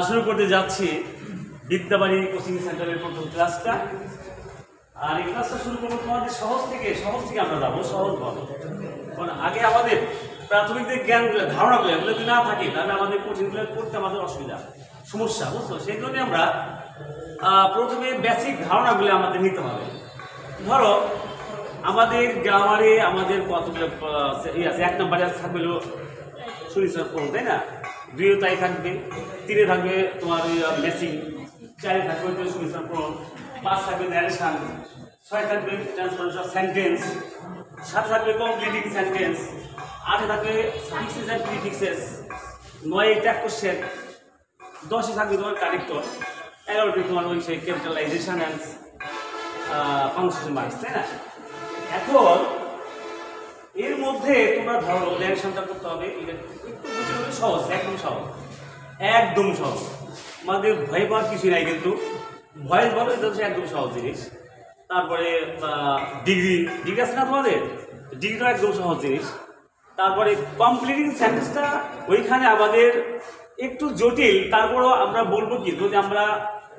শুরু করতে যাচ্ছি বিদ্যাবাড়ি কোচিং সেন্টারের প্রথম ক্লাসটা। আর এই ক্লাসটা শুরু করবো তোমাদের সহজ থেকে আমরা যাবো সহজভাবে। কারণ আগে আমাদের প্রাথমিক যে জ্ঞানগুলো ধারণাগুলো এগুলো যদি না থাকে তাহলে আমাদের কোচিংগুলো করতে আমাদের অসুবিধা সমস্যা, বুঝছো? সেই জন্যই আমরা প্রথমে বেসিক ধারণাগুলো আমাদের নিতে হবে। ধরো আমাদের গ্রামারে আমাদের কতগুলো আছে, 1 নম্বরে থাকবে সুনিশ্চয় করুন, তাই না? 2 তাই থাকবে, 3 থাকবে তোমার মেসিং, 4 থাকবে সুনিশ্চয় করুন, 5 থাকবে ন্যারেশন, 6 থাকবে ট্রান্সফরমেশন অফ সেন্টেন্স, 7 থাকবে কমপ্লিটিং সেন্টেন্স, 8 থাকবে suffixes and prefixes, 9 tag question, 10 থাকবে তোমার কারেক্টর, 11 তোমার ওই সেই ক্যাপিটালাইজেশন অ্যান্ড পাংচুয়েশন মার্কস, তাই না? এখন এর মধ্যে তোমরা ধরো ন্যারেশনটা করতে হবে, এটা একটু সহজ, একদম সহজ। আমাদের ভয় পাওয়ার কিছু নাই, কিন্তু ভয়েস বলো এটা হচ্ছে একদম সহজ জিনিস। তারপরে ডিগ্রি আছে না তোমাদের, ডিগ্রিটা একদম সহজ জিনিস। তারপরে কমপ্লিটিং সেন্টেন্সটা ওইখানে আমাদের একটু জটিল, তারপরেও আমরা বলবো কি, যদি আমরা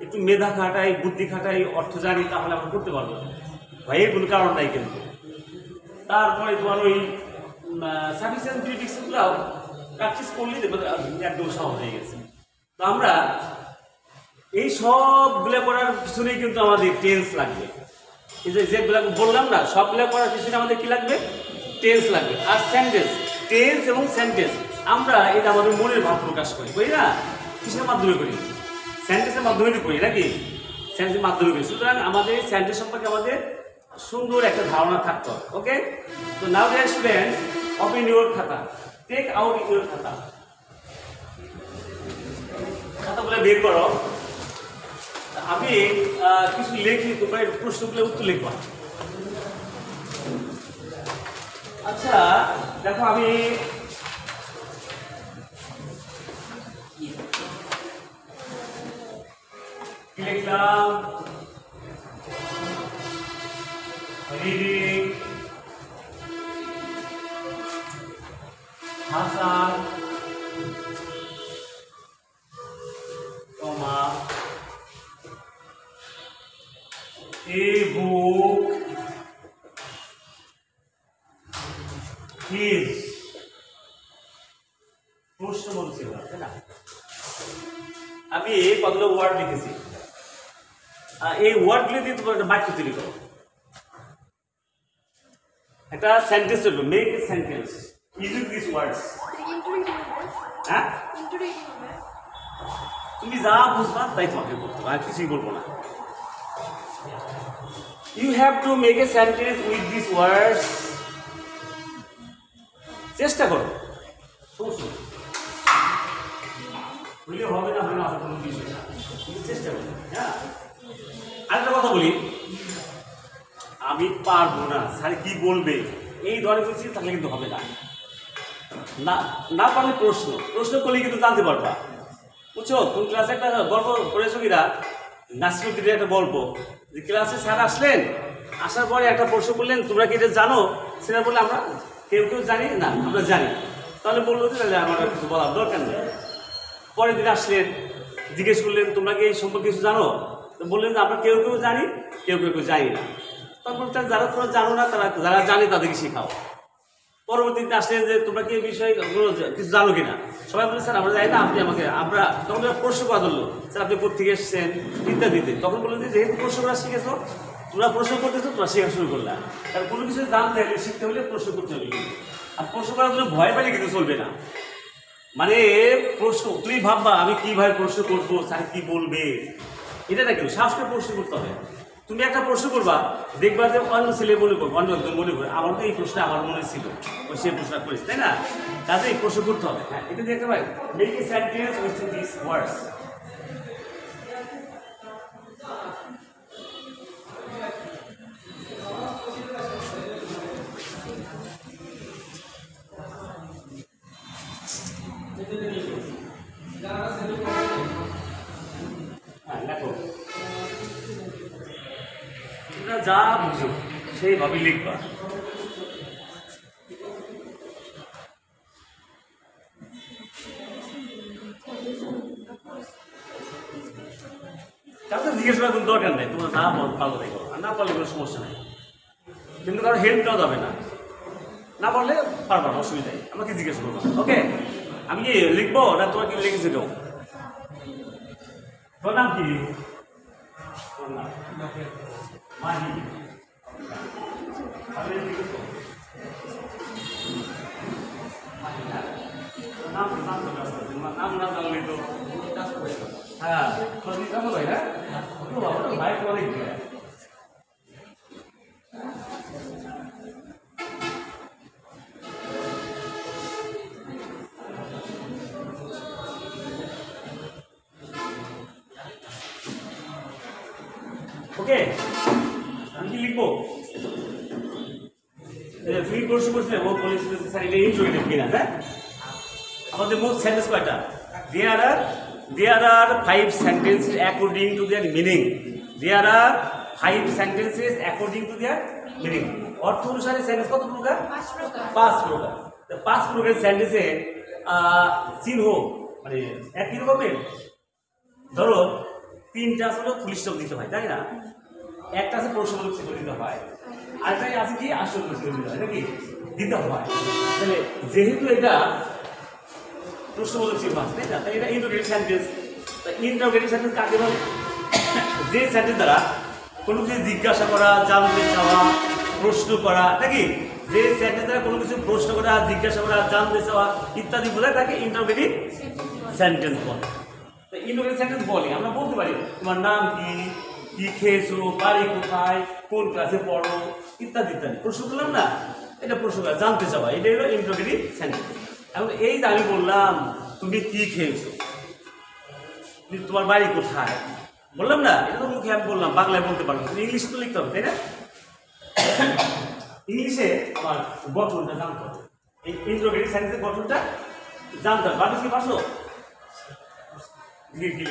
একটু মেধা খাটাই, বুদ্ধি খাটাই, অর্থ জানি, তাহলে আমরা করতে পারবো। ভয়ের কোনো কারণ নাই কিন্তু। তারপরে তোমার ওই সাফিসিয়েন্ট প্রিফিক্সগুলোও প্র্যাকটিস করলেই দেখবে একদম সহজ হয়ে গেছে। তো আমরা এই সবগুলো করার পিছনেই কিন্তু আমাদের টেন্স লাগবে। এই যেগুলো বললাম না, সবগুলো করার পিছনে আমাদের কি লাগবে? টেন্স লাগবে। আর সেন্টেন্স, টেন্স এবং সেন্টেন্স আমরা এটা আমাদের মনের ভাব প্রকাশ করি, বুঝলি না? কিসের মাধ্যমে করি? সেন্টেন্সের মাধ্যমে করি নাকি? সেন্টেন্সের মাধ্যমে করি। সুতরাং আমাদের সেন্টেন্স সম্পর্কে আমাদের সুন্দর একটা ধারণা থাকতো। ওকে, তো নাও ডিয়ার স্টুডেন্ট, ওপেন ইউর খাতা, টেক আউট ইউর খাতা, খাতাগুলো বের করো। আমি কিছু লেখি, তোমরা প্রশ্নগুলো উত্তর লিখবা। আচ্ছা দেখো, আমি কি লিখলাম? Reading Hasan, comma, a book is প্রশ্ন বলছিল, তাই না? আমি কতগুলো ওয়ার্ড লিখেছি, এই ওয়ার্ডগুলো দিয়ে তোমার একটা বাক্য তৈরি করো। একটা সেন্টেন্স হলো, make a sentence using this words. হ্যাঁ, তুমি যা বুঝবা তাই তোমাকে বলতে হবে, আর কিছুই বলবো না। You have to make a sentence with these words. চেষ্টা করো, বললে হবে না, হয় না, কোনো বিষয় না, চেষ্টা করো। হ্যাঁ, আরেকটা কথা বলি, আমি পারবো না, স্যার কি বলবে, এই ধরনের বলছি তাহলে কিন্তু হবে না। না পারলে প্রশ্ন করলে কিন্তু জানতে পারবা, বুঝছো? তুমি ক্লাসে একটা গল্প করেছো কিনা, নাসিরুদ্দিনের একটা গল্প, যে ক্লাসে স্যার আসলেন, আসার পরে একটা প্রশ্ন করলেন, তোমরা কি এটা জানো? সেটা বললে আমরা কেউ জানি না, আমরা জানি। তাহলে বললো যে তাহলে আমার কিছু বলার দরকার নেই। পরের দিন আসলেন, জিজ্ঞেস করলেন, তোমরা কি এই সম্পর্কে কিছু জানো? তো বললেন যে আমরা কেউ জানি, কেউ জানি না। তারপর যারা তোমরা জানো না, তারা যারা জানে তাদেরকে শেখাও। পরবর্তীতে আসলেন যে তোমরা কি এই বিষয়ে কিছু জানো কিনা? সবাই বলে স্যার আমরা জানি না, আপনি আমাকে, আমরা তখন প্রশ্ন করা ধরলো, স্যার আপনি কোথেকে এসছেন ইত্যাদিতে। তখন বললেন যে যেহেতু প্রশ্ন করা শিখেছো, তোমরা প্রশ্ন করতেছো, তোমরা শেখা শুরু করলে। কারণ কোনো কিছু জানতে হলে, শিখতে হলে প্রশ্ন করতে হবে। আর প্রশ্ন করার জন্য ভয় পাইলে কিন্তু চলবে না। মানে প্রশ্ন তুমি ভাববা আমি কীভাবে প্রশ্ন করবো, স্যার কী বলবে, এটা না, কিন্তু সাহস করে প্রশ্ন করতে হবে। তুমি একটা প্রশ্ন করবা, দেখবা যে অন্য ছেলে মনে করবো, অন্য একজন মনে করবে আমার তো এই প্রশ্ন আমার মনে ছিল, ওই সে প্রশ্ন করেছে, তাই না? কাজে এই প্রশ্ন করতে হবে। হ্যাঁ, এটা দেখতে পাই, make a sentence with this words. হ্যাঁ লেখো, তোমরা যা বুঝো সেইভাবে লিখবা। কাউকে জিজ্ঞেস করার কোনো দরকার নেই, তোমরা না পারলে দেখো, আর না পারলে কোনো সমস্যা নেই, কিন্তু কারো হেল্প নেওয়া যাবে না, না পারলে পারবা না, অসুবিধা নেই, আমাকে জিজ্ঞেস করবো। ওকে, আমি কি লিখবো না তোমার কি লিখেছি তো? তোর নাম কি? মাহি। নাম না জানলে তো হ্যাঁ কেমন হয় না ভাই অনেক ওকে। আমি কি লিখবো? তুমি প্রশ্ন করছিলে ও বলেছিল স্যার এটা ইন্ট্রোগেটিভ কিনা, হ্যাঁ? আমাদের মোট সেন্টেন্স কয়টা? There are 5 sentences according to their meaning. There are 5 sentences according to their meaning. অর্থ অনুসারে সেন্টেন্স কত প্রকার? 5 প্রকার। 5 প্রকারের সেন্টেন্সে চিহ্ন মানে একই রকমের। ধরো 3টা আসলে ফুল স্টপ দিতে হয়, তাই না? একটা আছে প্রশ্নবোধক চিহ্ন দিতে হয়, আরেকটা আছে কি আশ্চর্য চিহ্ন দিতে হয়, নাকি দিতে হয়। তাহলে যেহেতু এটা প্রশ্নবোধক চিহ্ন আছে, তাই না? তাই এটা ইন্টারোগেটিভ সেন্টেন্স। ইন্টারোগেটিভ সেন্টেন্স কাকে বলে? যে সেন্টেন্স দ্বারা কোনো কিছু জিজ্ঞাসা করা, জানতে চাওয়া, প্রশ্ন করা, নাকি যে সেন্টেন্স দ্বারা কোনো কিছু প্রশ্ন করা, জিজ্ঞাসা করা, জানতে চাওয়া ইত্যাদি বোঝায় তাকে ইন্টারোগেটিভ সেন্টেন্স বলে। তো ইন্টারোগেটিভ সেন্টেন্স বলে আমরা বলতে পারি তোমার নাম কি, কি খেয়েছো, বাড়ি কোথায়, কোন ক্লাসে পড়ো, ইত্যাদি ইত্যাদি। প্রশ্ন করলাম না, এটা প্রশ্ন করা, জানতে চাওয়া, এটাই হলো ইন্টারোগেটিভ সেন্টেন্স। এখন এই যে আমি বললাম তুমি কি খেয়েছো, তোমার বাড়ি কোথায়, বললাম না, এটা তো মুখে আমি বললাম, বাংলায় বলতে পারবো, ইংলিশ তো লিখতে হবে, তাই না? ইংলিশে আমার গঠনটা জানতে হবে, এই ইন্টারোগেটিভ সেন্টেন্সের গঠনটা জানতে হবে। বাকি কি পারছো? কি লিখছি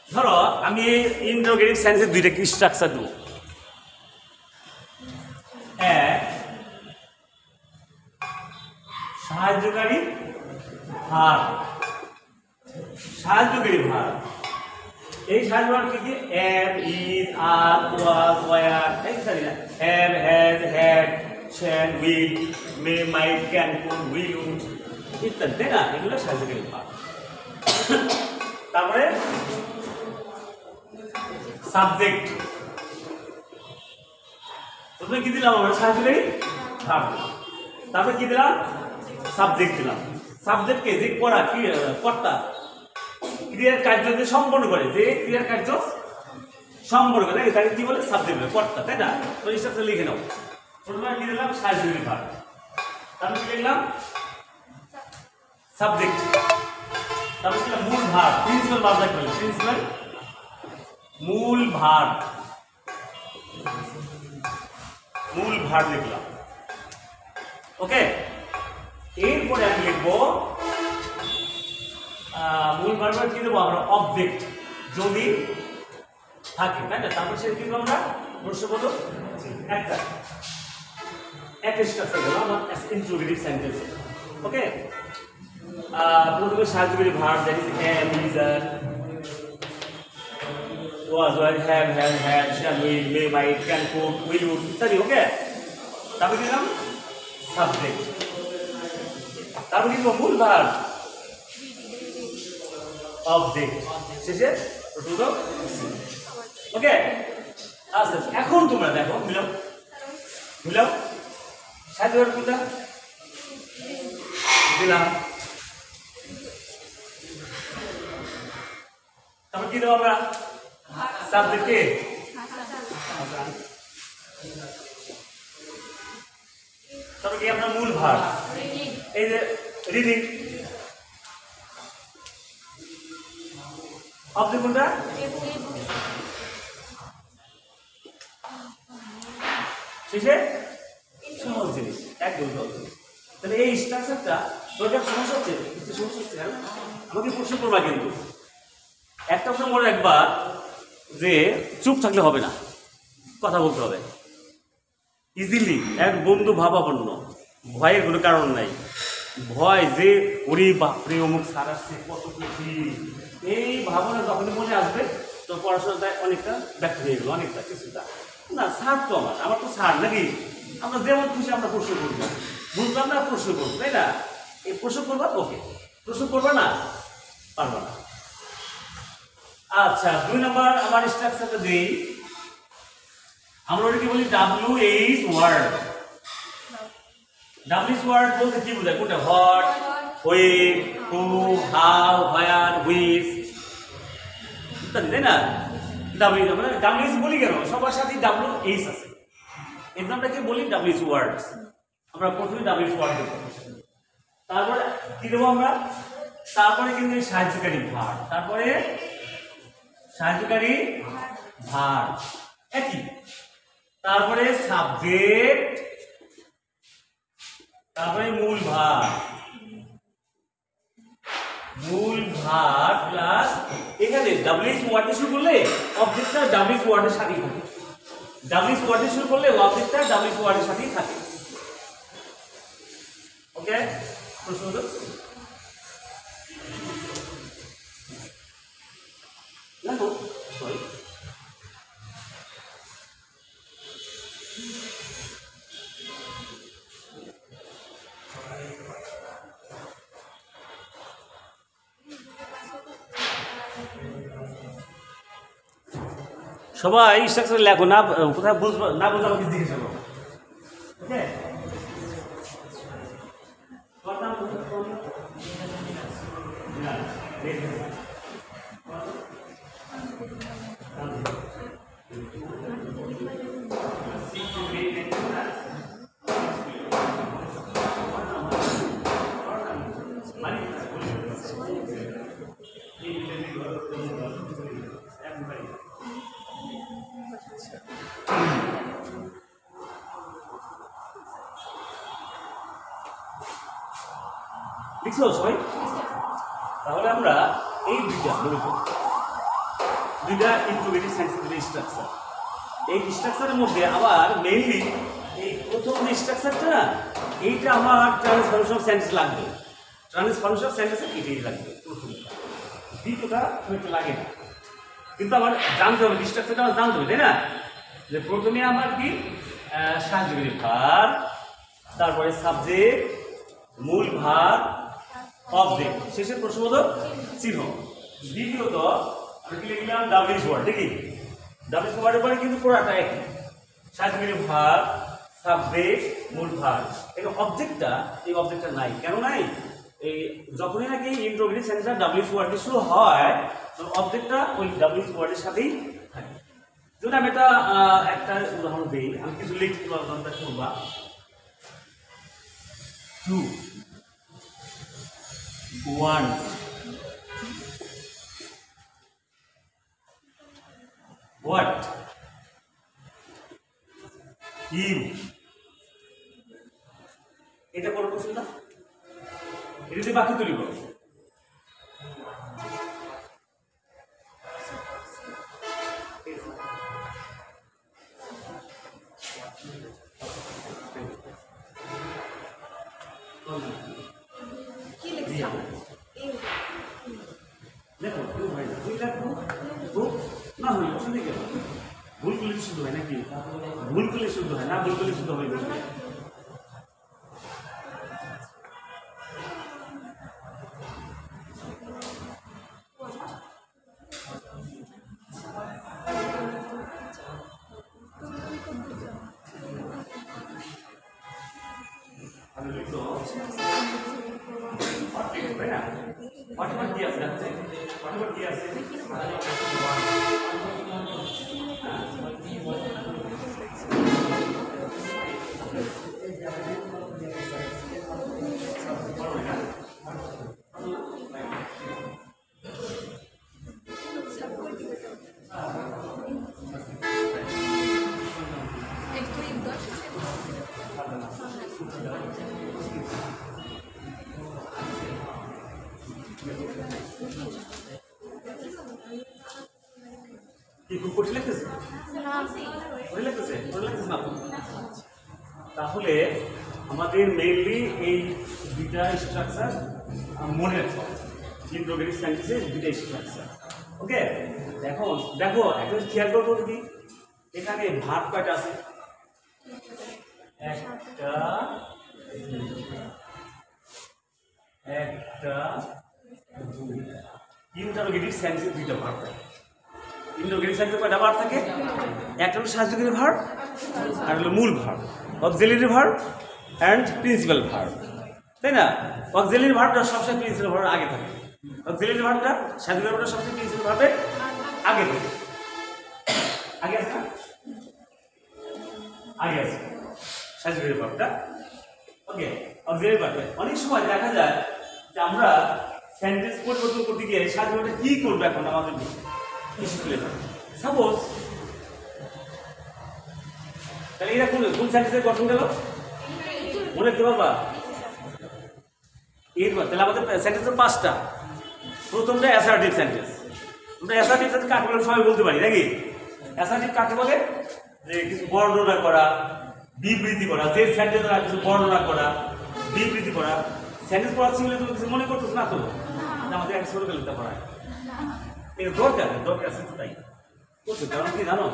ধরো আমি ইন্টারোগেটিভ সেন্টেন্সের 2টা কি স্ট্রাকচার দেবো। এক, সাহায্যকারী ভার, সাহায্যকারী ভার। এই সাহায্যকারী কি কি? Am, is, are, was, were, ইত্যাদি না? Have, has, had, shall, will, may, might, can, could, will, would ইত্যাদি, তাই না? এগুলো সাহায্যকারী ভার। তারপরে সাবজেক্ট, প্রথমে কি দিলাম আমরা? সাহায্যকারী ভার। তারপরে কি দিলাম? সাবজেক্ট দিলাম। সাবজেক্টকে যে করা কি কর্তা ক্রিয়ার কার্য যে সম্পন্ন করে, যে ক্রিয়ার কার্য সম্পন্ন করে তাকে কি বলে? সাবজেক্ট বলে, কর্তা, তাই না? তো এই সবটা লিখে নাও। প্রথমে কি দিলাম? সাহায্যকারী ভার। তারপর কি লিখলাম? সাবজেক্ট। তারপর কি মূল ভার, প্রিন্সিপাল ভার লাগবে, প্রিন্সিপাল মূল ভার, মূল ভার লিখলাম। ওকে, এরপরে আমি লিখবো মূল ভার্বের কি দেবো আমরা? অবজেক্ট যদি থাকে, তাই না? তারপর সে কি দেবো আমরা? প্রশ্নবোধক একটা স্ট্রাকচার দেবো আমার ইন্টারোগেটিভ সেন্টেন্স। ওকে, প্রথমে সাহায্যকারী verb, that is am, is, are, was, were, have, have, had, shall, will, may, might, can, could, will, would ইত্যাদি। ওকে, তারপর দিলাম সাবজেক্ট। তারপর কি দেবো? মূল ভার্ব, অবজেক্ট, শেষে প্রশ্নবোধক। ওকে, আচ্ছা এখন তোমরা দেখো, মিলাও মিলাও সাহায্যকারী কোনটা দিলাম, তারপর কি দেবো আমরা? সাবজেক্টকে। তারপর কি আপনার মূল ভার, এই যে রিডিং। অবজেক্ট কোনটা? শেষে সহজ জিনিস, একদম সহজ। তাহলে এই স্ট্রাকচারটা দরকার সমস্যা হচ্ছে, সমস্যা হচ্ছে আমাকে প্রশ্ন করবা, কিন্তু একটা প্রশ্ন মনে রাখবা যে চুপ থাকলে হবে না, কথা বলতে হবে। ইজিলি এক বন্ধু ভাবাপন্ন, ভয়ের কোনো কারণ নাই। ভয় যে ওরে বাপরে অমুক স্যার আসছে কত কিছু, এই ভাবনা যখনই মনে আসবে তো পড়াশোনাটায় অনেকটা ব্যর্থ হয়ে গেলো, অনেকটা কিছুটা। না স্যার তো আমার তো স্যার নাকি, আমরা যেমন খুশি আমরা প্রশ্ন করবো, বুঝলাম না প্রশ্ন করবো, তাই না? এই প্রশ্ন করবা, ওকে প্রশ্ন করবা না, পারবা না। আচ্ছা 2 নম্বর আমার স্ট্রাকচারটা দিই। আমরা ওটা কি বলি? WH word. WH ওয়ার্ড বলতে কি বোঝায়? কোনটা? What, when, who, how, where, which ইত্যাদি, তাই না? আমরা WH বলি কেন? সবার সাথে WH আছে, এর নামটাকে বলি WH ওয়ার্ড। আমরা প্রথমে WH ওয়ার্ড দেবো, তারপরে কি দেবো আমরা? তারপরে কিন্তু সাহায্যকারী ভার, তারপরে সাহায্যকারী ভার একই, তারপরে সাবজেক্ট, তারপরে মূল ভার, মূল ভার প্লাস এখানে WH ওয়ার্ড শুরু করলে অবজেক্টটা WH ওয়ার্ডের সাথেই থাকে। WH ওয়ার্ড শুরু করলে অবজেক্টটা WH ওয়ার্ডের সাথেই থাকে। ওকে, প্রশ্ন হলো দেখো, সরি সবাই স্ট্রাকচার লেখো, না কোথায় বুঝবো না বুঝবো আমাকে জিজ্ঞেস করো। ওকে, লিখছো সবাই? তাহলে আমরা এই দুইটা ইন্টিগ্রেটেড সেন্টেন্সের স্ট্রাকচার, এই স্ট্রাকচারের মধ্যে আবার মেইনলি এই প্রথম যে স্ট্রাকচারটা না, এইটা আমার ট্রান্সফরমেশন অফ সেন্টেন্স লাগবে, ট্রান্সফরমেশন অফ সেন্টেন্সে এটাই লাগবে প্রথমটা, দ্বিতীয়টা হয়তো লাগে না, কিন্তু আমার জানতে হবে স্ট্রাকচারটা আমার জানতে হবে, তাই না? যে প্রথমে আমার কি সাহায্যকারী ভার, তারপরে সাবজেক্ট, মূল ভার, অবজেক্ট, শেষের প্রশ্নবোধক চিহ্ন। দ্বিতীয়ত আমি কি লিখলাম? WH ওয়ার্ড, দেখি WH ওয়ার্ডের পরে কিন্তু পুরাটা একই, সাহায্যকারী ভার, সাবজেক্ট, মূল ভার। এই অবজেক্টটা নাই, কেন নাই? এই যখনই নাকি ইন্ট্রোগেটিভ সেন্টেন্সটা WH ওয়ার্ড দিয়ে শুরু হয় তখন অবজেক্টটা ওই WH ওয়ার্ডের সাথেই থাকে। যেমন আমি একটা উদাহরণ দিই, আমি কিছু লিখতে করবা 2 1 what him, এটা বড় প্রশ্ন না? এটা দিয়ে বাকি তৈরি করো। কি লিখছো? দেখো না হইল শুনে গেল, ভুল করলে শুদ্ধ হয় নাকি? ভুল করলে শুদ্ধ হয় না, ভুল করলে শুদ্ধ হয় বলবে। আমি লিখতো তাই না? হোয়াটএভার কি আছে, হোয়াটএভার কি আছে, কি খুব কঠিন লাগতেছে? কঠিন লাগতেছে? কঠিন লাগতেছে না? তাহলে আমাদের মেইনলি এই দুইটা স্ট্রাকচার মনে রাখতে হবে। ইন্ট্রোগেটিভ সেন্টেন্সের দুইটা স্ট্রাকচার। ওকে, দেখো দেখো একটা খেয়াল করবো কি এখানে ভার্ব কয়টা আছে? একটা একটা দুইটা। ইন্টারোগেটিভ সেন্টেন্সে দুইটা ভার্ব থাকে। ইন্টারোগেটিভ সেন্টেন্সে কয়টা ভার্ব থাকে? একটা হলো সাহায্যকারী ভার্ব আর হলো মূল verb, auxiliary verb and principal verb, তাই না? অক্সিলারি ভার্বটা সবসময় প্রিন্সিপাল ভার্বের আগে থাকে। অক্সিলারি ভার্বটা সাহায্যকারী ভার্বটা সবসময় প্রিন্সিপাল ভার্বের আগে থাকে। আগে আছে না? আগে আছে সাহায্যকারী ভার্বটা। ওকে, অক্সিলারি ভার্বটা অনেক সময় দেখা যায় যে আমরা সেন্টেন্স পরিবর্তন করতে গিয়ে সাহায্যকারীটা কি করবো এখন আমাদের কিছু তুলে ধরে। সাপোজ তাহলে এরা কোন কোন সেন্টেন্সের গঠন গেল মনে রাখতে পারবা? এরপর তাহলে আমাদের সেন্টেন্স তো 5টা। প্রথমটা অ্যাসার্টিভ সেন্টেন্স। আমরা অ্যাসার্টিভ সেন্টেন্স কাকে বলে সবাই বলতে পারি নাকি? অ্যাসার্টিভ কাকে বলে? যে কিছু বর্ণনা করা, বিবৃতি করা, যে সেন্টেন্স কিছু বর্ণনা করা, বিবৃতি করা। সেন্টেন্স পড়াচ্ছি বলে তুমি কিছু মনে করতেছ না তো? আমাদের এক ছোট লিখতে পড়ায় এটা দরকার আছে তো, তাই করতে। কারণ কি জানো,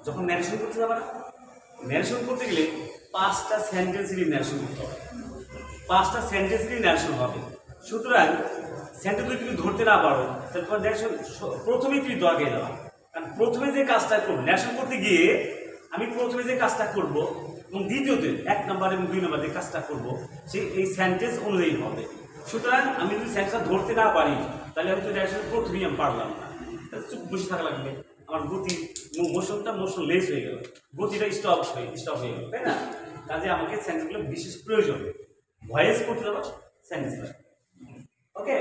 যখন ন্যারেশন করতে যাবে না, ন্যারেশন করতে গেলে 5টা সেন্টেন্সেরই ন্যারেশন করতে হবে। 5টা সেন্টেন্সেরই ন্যারেশন হবে। সুতরাং সেন্টেন্স যদি তুমি ধরতে না পারো তাহলে তোমার ন্যারেশন প্রথমেই তুমি দরকার দেওয়া। কারণ প্রথমে যে কাজটা করবো ন্যারেশন করতে গিয়ে আমি প্রথমে যে কাজটা করব এবং দ্বিতীয়তে 1 নম্বর এবং 2 নম্বর যে কাজটা করবো সেই এই সেন্টেন্স অনুযায়ী হবে। সুতরাং আমি যদি সেন্টেন্সটা ধরতে না পারি তাহলে আমি তো ন্যারেশন প্রথমেই আমি পারলাম না, চুপ বসে থাকা লাগবে। আমার গতি মোশন লেস হয়ে গেল, গতিটা স্টপ হয়ে গেল, তাই না? কাজে আমাকে সেন্টেন্সগুলো বিশেষ প্রয়োজন। ভয়েস করতে দেবো সেন্টেন্স। ওকে।